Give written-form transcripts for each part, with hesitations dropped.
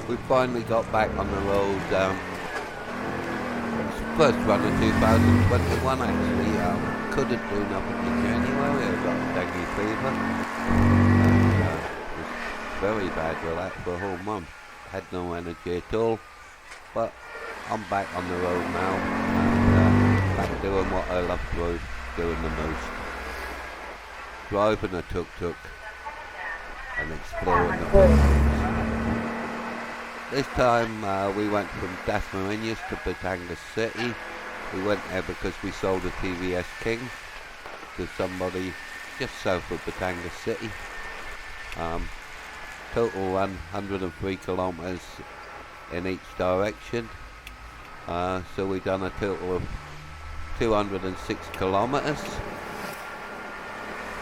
we finally got back on the road. First run of 2021 actually. Couldn't do nothing in January. I got dengue fever. And, it was very bad for that for a whole month. Had no energy at all. But I'm back on the road now and back doing what I love doing the most. Driving a Tuk Tuk and exploring the Philippines. This time we went from Dasmarinas to Batangas City. We went there because we sold a TVS King to somebody just south of Batangas City. Total run 103 kilometers in each direction. So we done a total of 206 kilometers.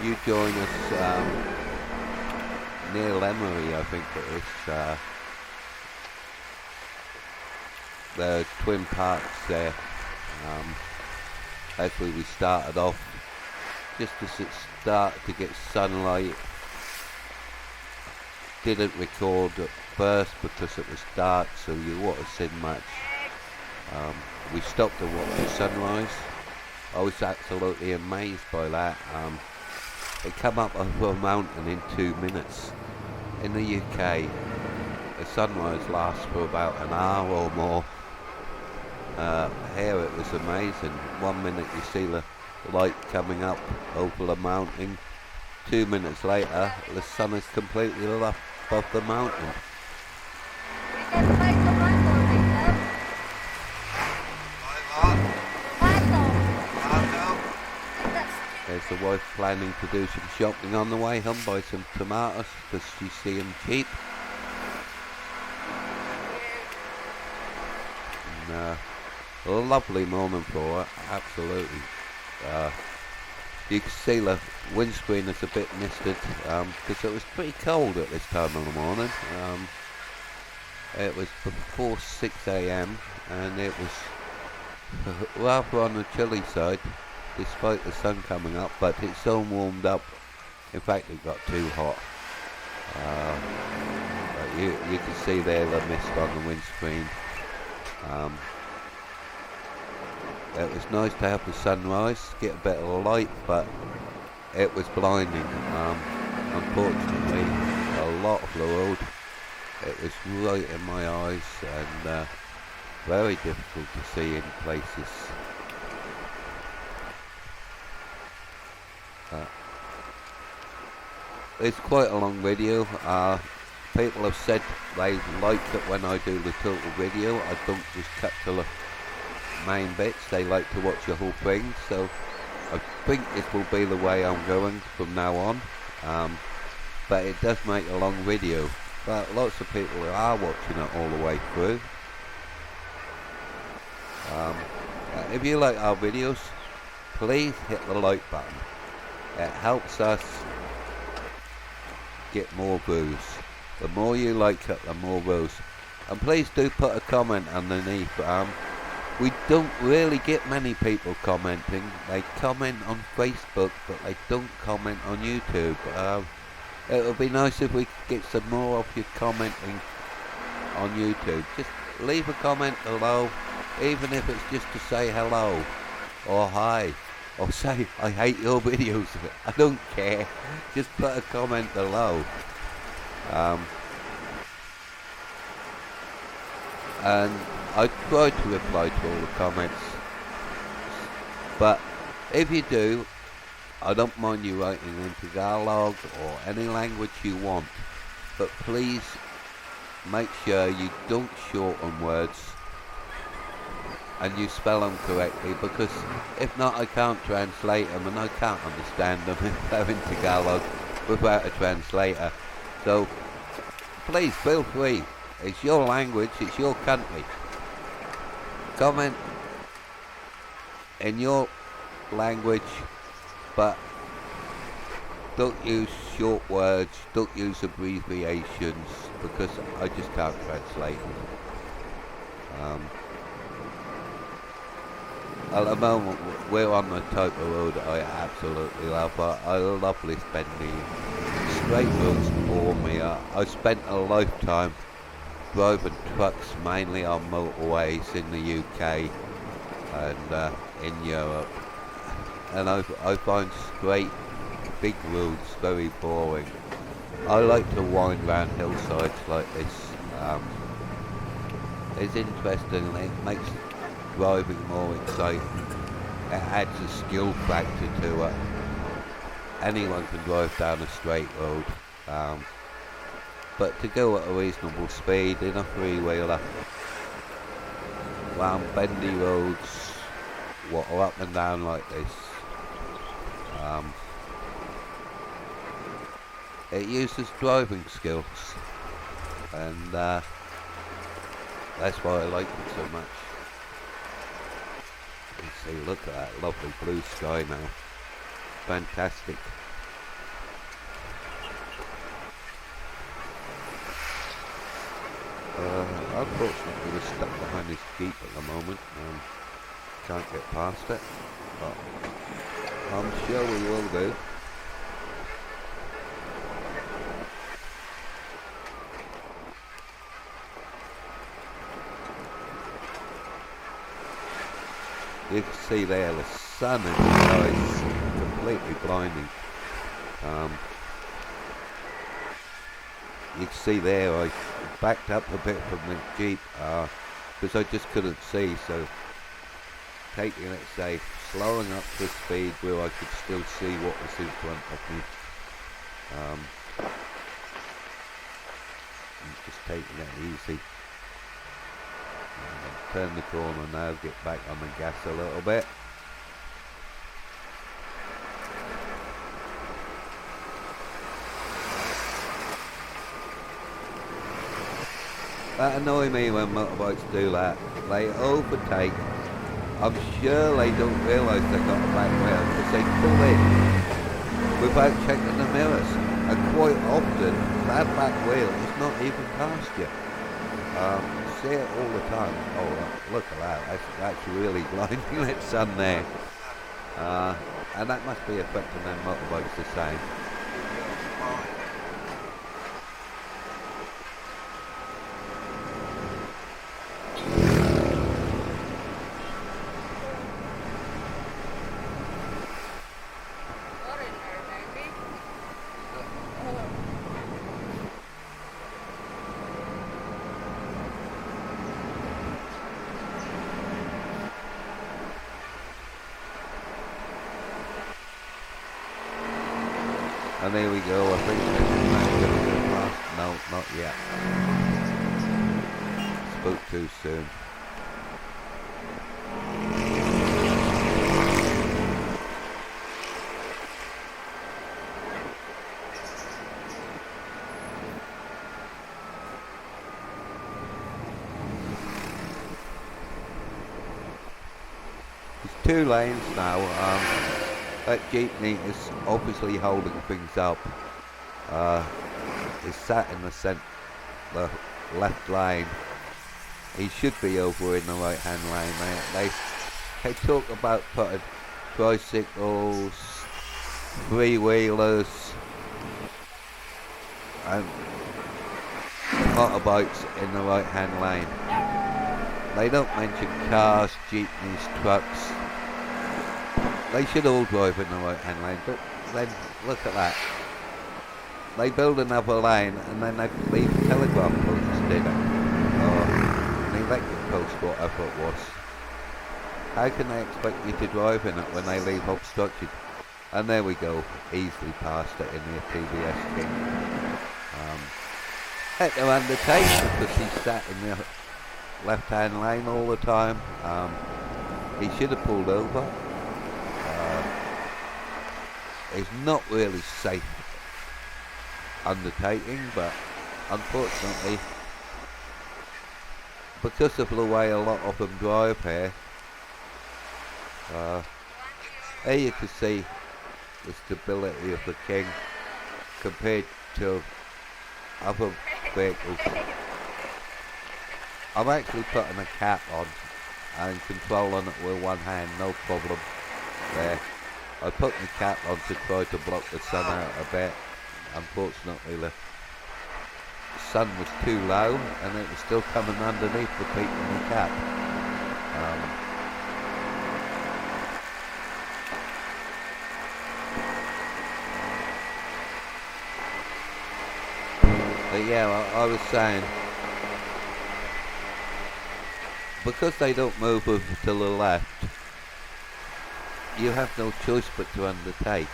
You join us near Lemery, I think it is. The Twin Parks there. That's where we started off. Just as it started to get sunlight. Didn't record at first because it was dark, so you wouldn't have seen much. We stopped to watch the sunrise. I was absolutely amazed by that. It came up over a mountain in 2 minutes. In the UK, the sunrise lasts for about an hour or more. Here it was amazing. 1 minute you see the light coming up over the mountain. 2 minutes later, the sun is completely up above the mountain. There's the wife planning to do some shopping on the way home, buy some tomatoes because you see them cheap. And, a lovely morning for it, absolutely. You can see the windscreen is a bit misted because it was pretty cold at this time of the morning. It was before 6 a.m. and it was rather on the chilly side despite the sun coming up, but it's so warmed up. In fact, it got too hot. But you can see there the mist on the windscreen. It was nice to have the sunrise, get a bit of light, but it was blinding. Unfortunately, a lot of the road, it was right in my eyes and very difficult to see in places. It's quite a long video. People have said they like it when I do the total video. I don't just cut to the main bits, they like to watch the whole thing, so I think this will be the way I'm going from now on. But it does make a long video, but lots of people are watching it all the way through. If you like our videos, please hit the like button. It helps us get more views. The more you like it, the more views. And please do put a comment underneath. We don't really get many people commenting. They comment on Facebook, but they don't comment on YouTube. It would be nice if we could get some more of you commenting on YouTube. Just leave a comment below, even if it's just to say hello, or hi, or say, I hate your videos. I don't care. Just put a comment below. And I try to reply to all the comments, but if you do, I don't mind you writing in Tagalog or any language you want, but please make sure you don't shorten words and you spell them correctly, because if not I can't translate them and I can't understand them if they're in Tagalog without a translator. So please feel free. It's your language, it's your country. Comment in your language, but don't use short words, don't use abbreviations, because I just can't translate them. At the moment, we're on the type of road I absolutely love. I lovely spending straight roads for me. I spent a lifetime driving trucks mainly on motorways in the UK and in Europe, and I find straight big roads very boring. I like to wind round hillsides like this. It's interesting and it makes driving more exciting. It adds a skill factor to it. Anyone can drive down a straight road, but to go at a reasonable speed in a three-wheeler round bendy roads, what are up and down like this, it uses driving skills, and that's why I like it so much. You see, look at that lovely blue sky now. Fantastic. Unfortunately we're stuck behind this Jeep at the moment. Can't get past it, but I'm sure we will do. You can see there the sun in the sky is completely blinding. You can see there I backed up a bit from the Jeep because I just couldn't see, so taking it safe, slowing up to speed where I could still see what was in front of me. I'm just taking it easy. Turn the corner now, get back on the gas a little bit. That annoys me when motorbikes do that. They overtake. I'm sure they don't realise they've got a back wheel because they pull in without checking the mirrors. And quite often, that back wheel is not even past you. See it all the time. Oh, look at that. That's really blinding that sun there. And that must be affecting them motorbikes the same. And there we go, I think that's going to go past. No, not yet. Spoke too soon. There's 2 lanes now. That jeepney is obviously holding things up. He's sat in the left lane. He should be over in the right hand lane. They talk about putting tricycles, three-wheelers and motorbikes in the right hand lane. They don't mention cars, jeepneys, trucks. They should all drive in the right hand lane, but then look at that. They build another lane and then they leave a telegraph post in it. Or an electric post, whatever it was. How can they expect you to drive in it when they leave obstructed? And there we go, easily past it in the TVS King. Had to undertake because he sat in the left hand lane all the time. He should have pulled over. It's not really safe undertaking, but unfortunately, because of the way a lot of them drive here, here you can see the stability of the King compared to other vehicles. I'm actually putting a cap on and controlling it with one hand, no problem there. I put the cap on to try to block the sun out a bit. Unfortunately the sun was too low and it was still coming underneath the peak in the cap. But yeah, I was saying, because they don't move over to the left, you have no choice but to undertake.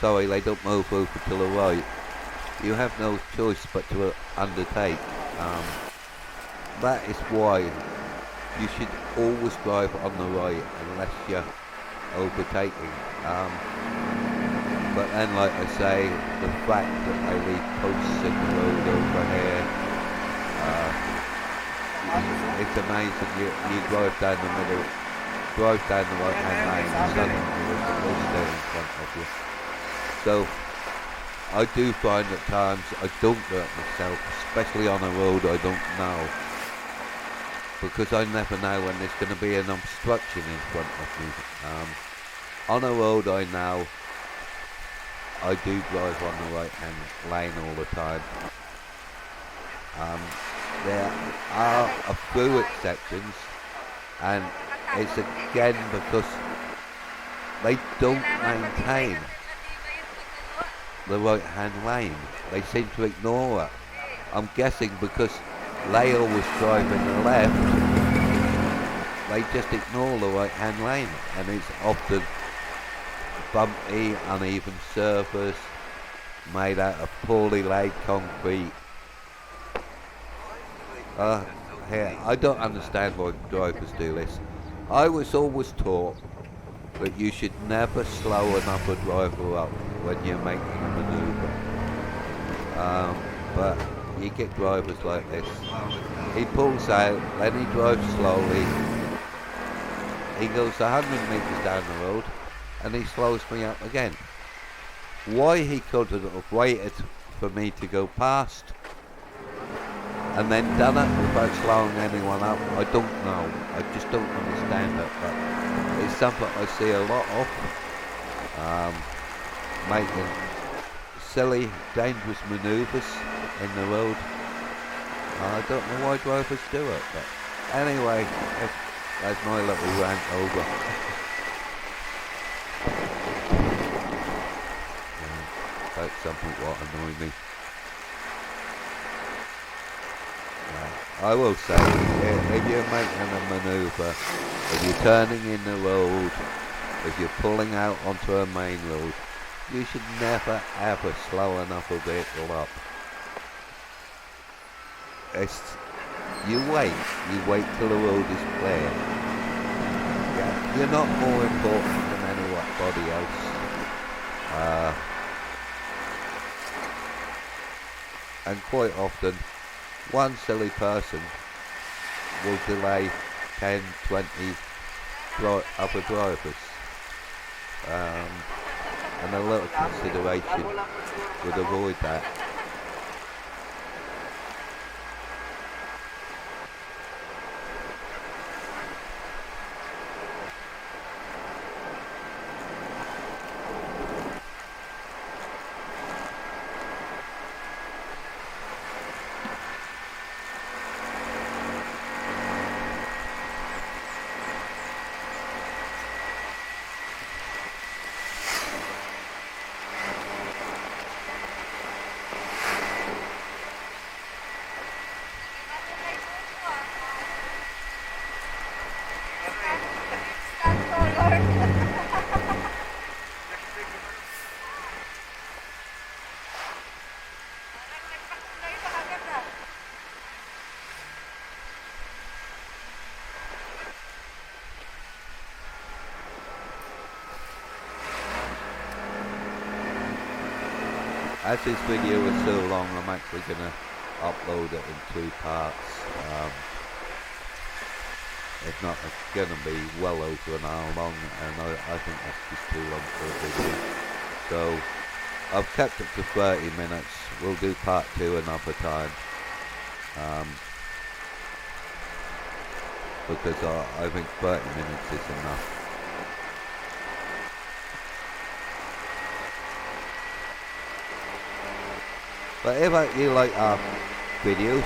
Sorry, they don't move over to the right. You have no choice but to undertake. That is why you should always drive on the right unless you're overtaking. But then, like I say, the fact that they leave posts in the road over here, it's amazing. You drive down the middle, drive down the right hand lane, and suddenly there's a post there in front of you. So I do find at times I don't do it myself, especially on a road I don't know, because I never know when there's going to be an obstruction in front of me. On a road I know, I do drive on the right hand lane all the time. There are a few exceptions, and it's again because they don't maintain the right hand lane. They seem to ignore it. I'm guessing because they always drive in the left, they just ignore the right hand lane, and it's often bumpy, uneven surface, made out of poorly laid concrete. Here, I don't understand why drivers do this. I was always taught that you should never slow another driver up when you're making a manoeuvre. But you get drivers like this. He pulls out, then he drives slowly. He goes 100 metres down the road, and he slows me up again. Why he couldn't have waited for me to go past and then done it without slowing anyone up, I don't know. I just don't understand it, but it's something I see a lot of. Making silly, dangerous manoeuvres in the road. I don't know why drivers do it, but anyway, that's my little rant over. That's something what annoyed me. I will say, if you're making a manoeuvre, if you're turning in the road, if you're pulling out onto a main road, you should never ever slow another vehicle up. You wait till the road is clear. Yeah, you're not more important than anybody else. And quite often, one silly person will delay 10, 20 other drivers. And a little consideration would avoid that. As this video is so long, I'm actually going to upload it in 2 parts. If not, it's going to be well over an hour long, and I think that's just too long for a video. So I've kept it to 30 minutes. We'll do part 2 another time. Because I think 30 minutes is enough. But if you like our videos,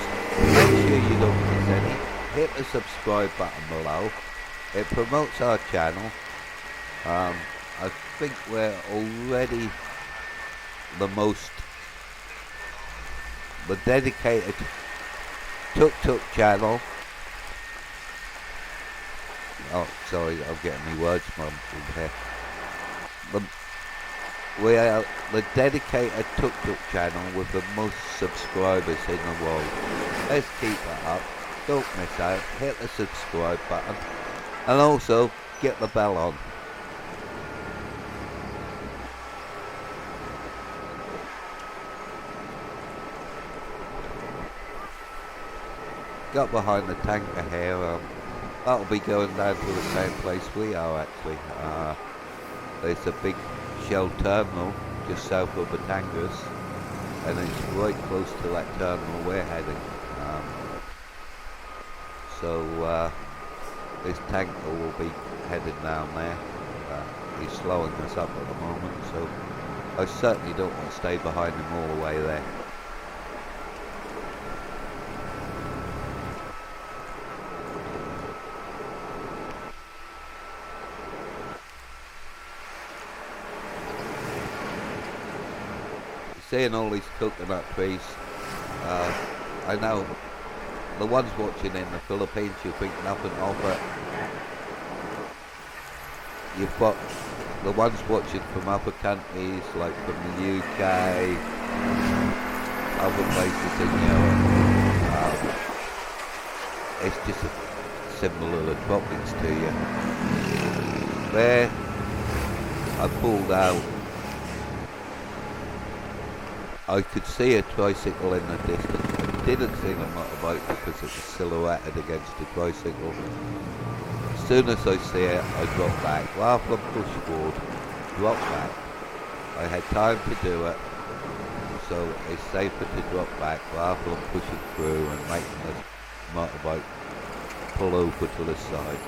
make sure you don't miss any. Hit the subscribe button below. It promotes our channel. I think we're already the dedicated Tuk Tuk channel. Oh, sorry, I'm getting my words mumbled here. We are the dedicated Tuk Tuk channel with the most subscribers in the world. Let's keep it up. Don't miss out. Hit the subscribe button. And also, get the bell on. Got behind the tanker here. That'll be going down to the same place we are actually. There's a big Shell terminal just south of Batangas, and it's right close to that terminal we're heading. So this tanker will be headed down there. He's slowing us up at the moment, so I certainly don't want to stay behind him all the way there. Seeing all these coconut trees, I know the ones watching in the Philippines, you think nothing of it. You've got the ones watching from other countries, like from the UK, other places in Europe. It's just a symbol of the tropics to you. There, I pulled out. I could see a tricycle in the distance. I didn't see the motorbike because it was silhouetted against the tricycle. As soon as I see it, I drop back. Rather than push forward, drop back. I had time to do it, so it's safer to drop back rather than pushing through and making the motorbike pull over to the side.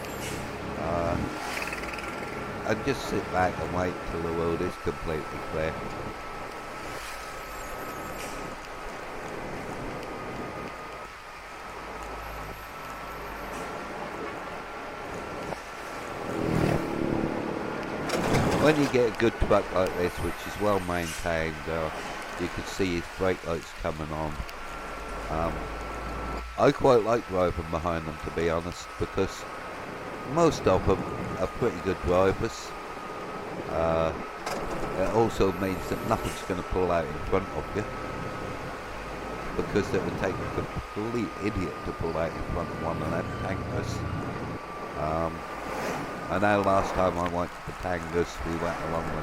And just sit back and wait till the road is completely clear. When you get a good truck like this, which is well maintained, you can see his brake lights coming on. I quite like driving behind them, to be honest, because most of them are pretty good drivers. It also means that nothing's going to pull out in front of you, because it would take a complete idiot to pull out in front of one of them tankers. I know last time I went to Batangas, we went along the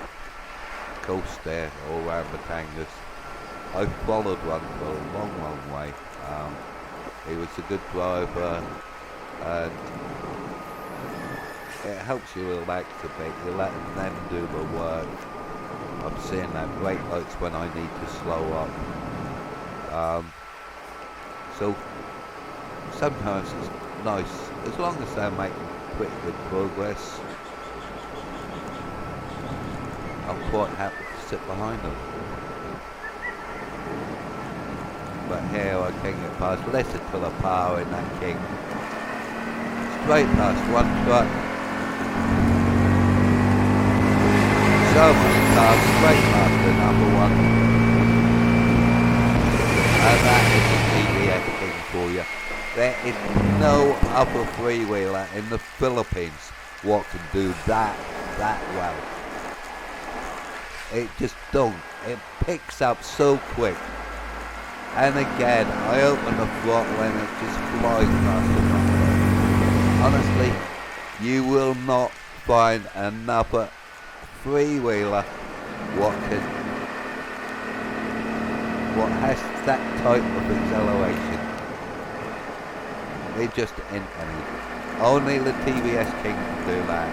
coast there, all around Batangas. I followed one for a long, long way. He was a good driver, and it helps you relax a bit. You let them do the work. I'm seeing that brake lights when I need to slow up. So sometimes it's nice, as long as they're making pretty good progress. I'm quite happy to sit behind them. But here I can get past, listen to the power in that King. Straight past one truck. So many cars, straight past another one. And that is the TVS King for you. There is no other three-wheeler in the Philippines what can do that well. It just don't. It picks up so quick. And again, I open the throttle and it just flies past the front. Honestly, you will not find another three-wheeler what has that type of acceleration. It just ain't any. Only the TVS King can do that.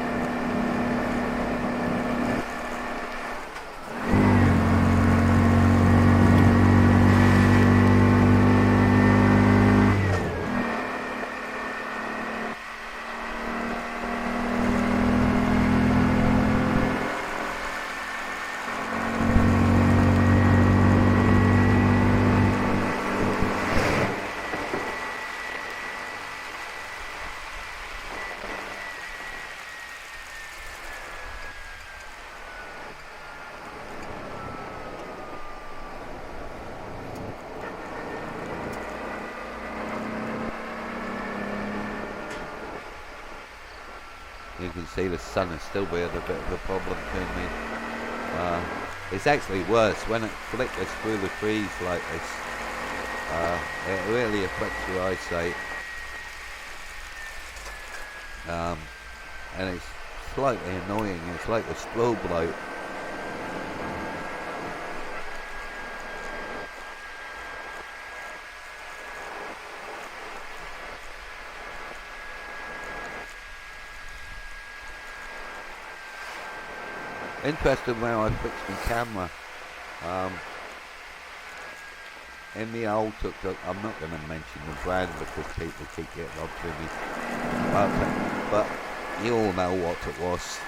You can see the sun is still being a bit of a problem to me. It's actually worse when it flickers through the trees like this. It really affects your eyesight. And it's slightly annoying. It's like a strobe light. Interesting how I fixed my camera. In the old Tuk Tuk, I'm not going to mention the brand because people keep getting on to me. But you all know what it was.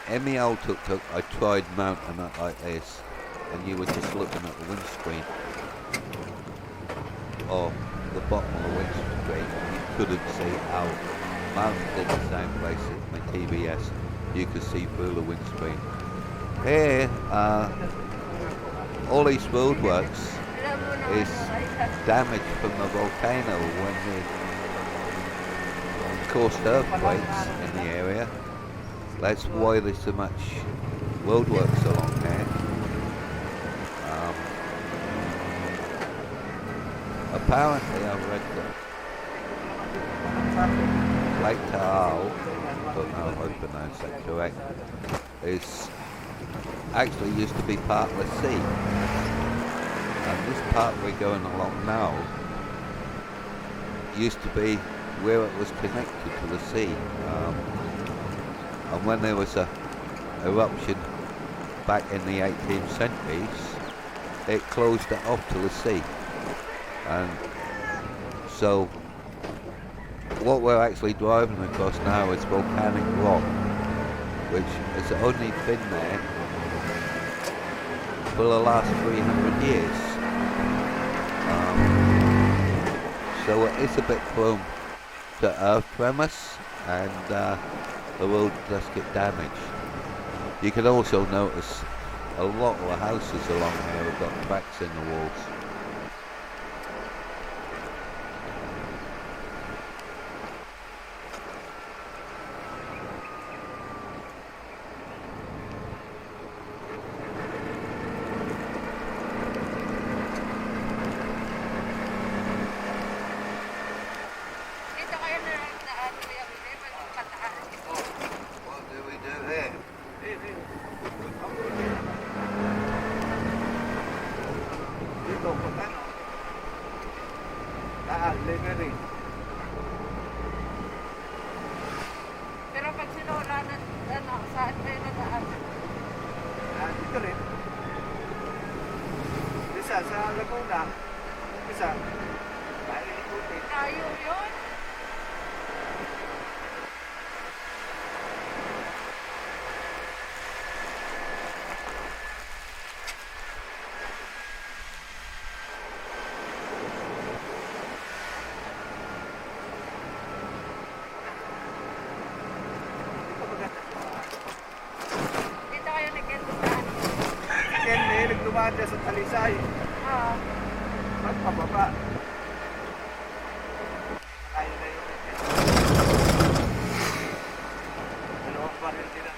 In the old Tuk Tuk, I tried mounting it like this, and you were just looking at the windscreen. Or the bottom of the windscreen. You couldn't see how mounted in the same place as my TVS. You could see through the windscreen. Here, all these roadworks is damage from the volcano when it caused earthquakes in the area. That's why there's so much roadworks along there. Apparently I've read that Lake Tahoe, I don't know if I pronounced that correct, is actually used to be part of the sea. And this part we're going along now used to be where it was connected to the sea. And when there was a eruption back in the 18th centuries, it closed it off to the sea. And so what we're actually driving across now is volcanic rock, which has only been there for the last 300 years. So it is a bit prone to earth tremors, and the road does get damaged. You can also notice a lot of the houses along here have got cracks in the walls. Pero pag sinula na, saan kayo nag-aan? Dito rin. Isa sa Laguna. Isa. Tayo yun? Dumaan sa Talisay. Magpababa. Ayaw na yun. Dalawang baril nila.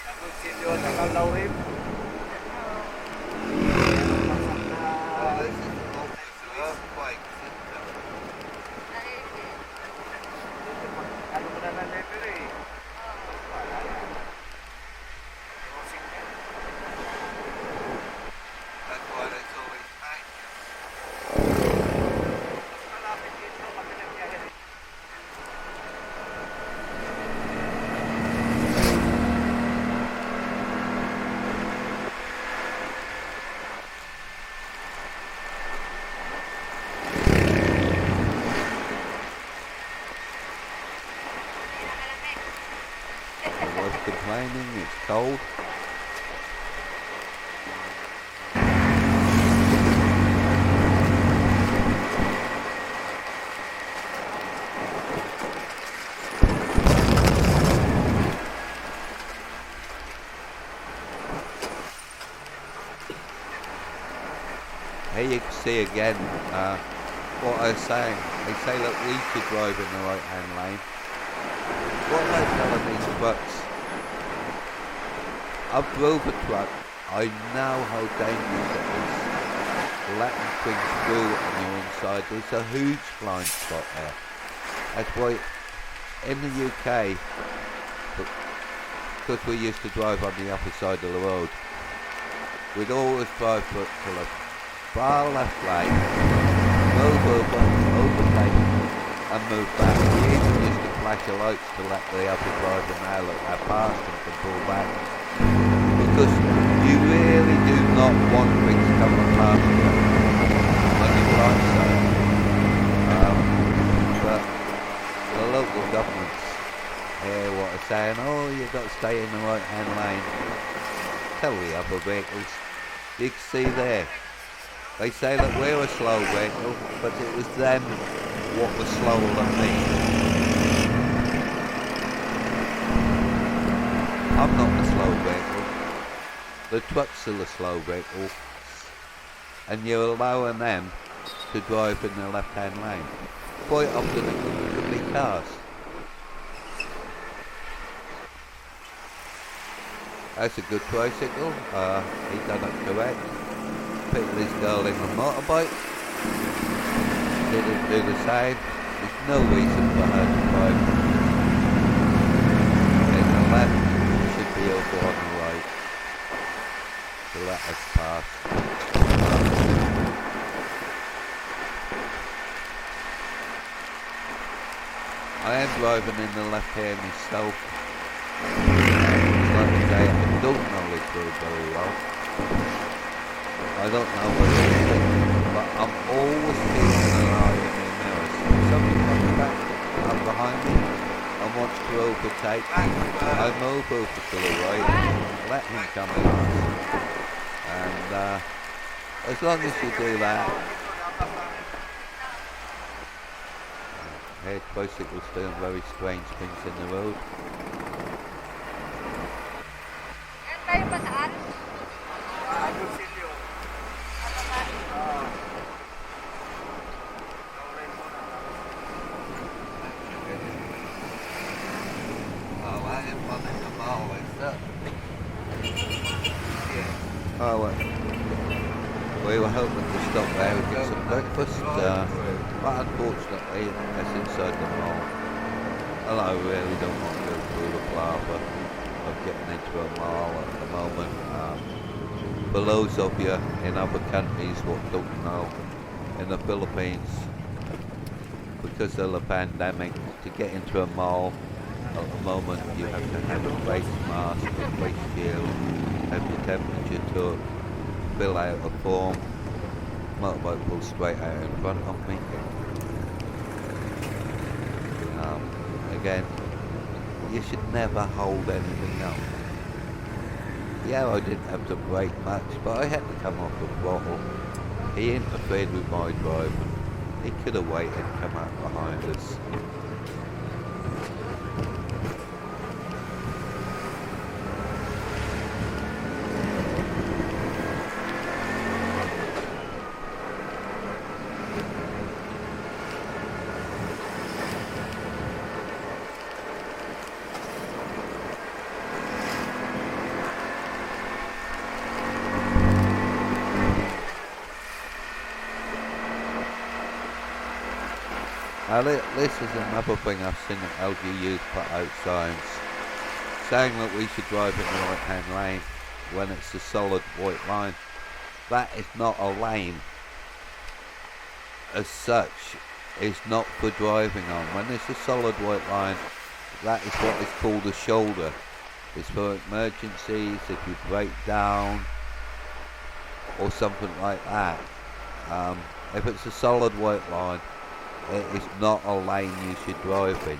Tapos silyo at nakalawin. Ano mo na na level eh. Complaining, it's cold. Here you can see again what I was saying. They say that we should drive in the right hand lane. what am I telling these trucks? I've drove a truck. I know how dangerous it is. Letting things through on your inside. There's a huge blind spot there. That's why in the UK, because we used to drive on the upper side of the road, we'd always drive to the far left lane, move over, overtake, and move back. We even used to flash the lights to let the other driver know that they're past and can pull back. Because you really do not want things coming past you on your blind side. But the local governments hear what are saying, oh, you've got to stay in the right hand lane. Tell the other vehicles. You can see there. They say that we're a slow vehicle, but it was them what was slower than me. I'm not the slow vehicle. The trucks are the slow vehicle. And you're allowing them to drive in the left-hand lane. Quite often it could be cars. That's a good tricycle. He done it correct. Picked this girl in a motorbike. Didn't do the same. There's no reason for her to drive in the left. Should be over on the right to let us pass. I am driving in the left hand myself. Like I say, I don't know this road very well. I don't know what it is, but I'm always keeping an eye in the mirrors. If somebody comes back up behind me and wants to overtake me, I move over to the right, let him come past. And as long as you do that, here's bicycles doing very strange things in the road. Yan tayo ba saan? Silyo. Oh, I am running the mall, is that? Yeah. Oh, well. We were hoping to stop there and get some breakfast, but unfortunately it's inside the mall. And I really don't want to go through the plaza of getting into a mall at the moment. For those of you in other countries what don't know, in the Philippines, because of the pandemic, to get into a mall at the moment you have to have a face mask, a face shield, have your temperature took, fill out a form. Motorbike pulled straight out in front of me. Again, you should never hold anything up. Yeah, I didn't have to brake much, but I had to come off the throttle. He interfered with my driving. He could have waited and come out behind us. Now this is another thing I've seen that LGUs put out signs saying that we should drive in the right hand lane when it's a solid white line. That is not a lane as such. It's not for driving on. When it's a solid white line, that is what is called a shoulder. It's for emergencies, if you break down or something like that. If it's a solid white line, it is not a lane you should drive in.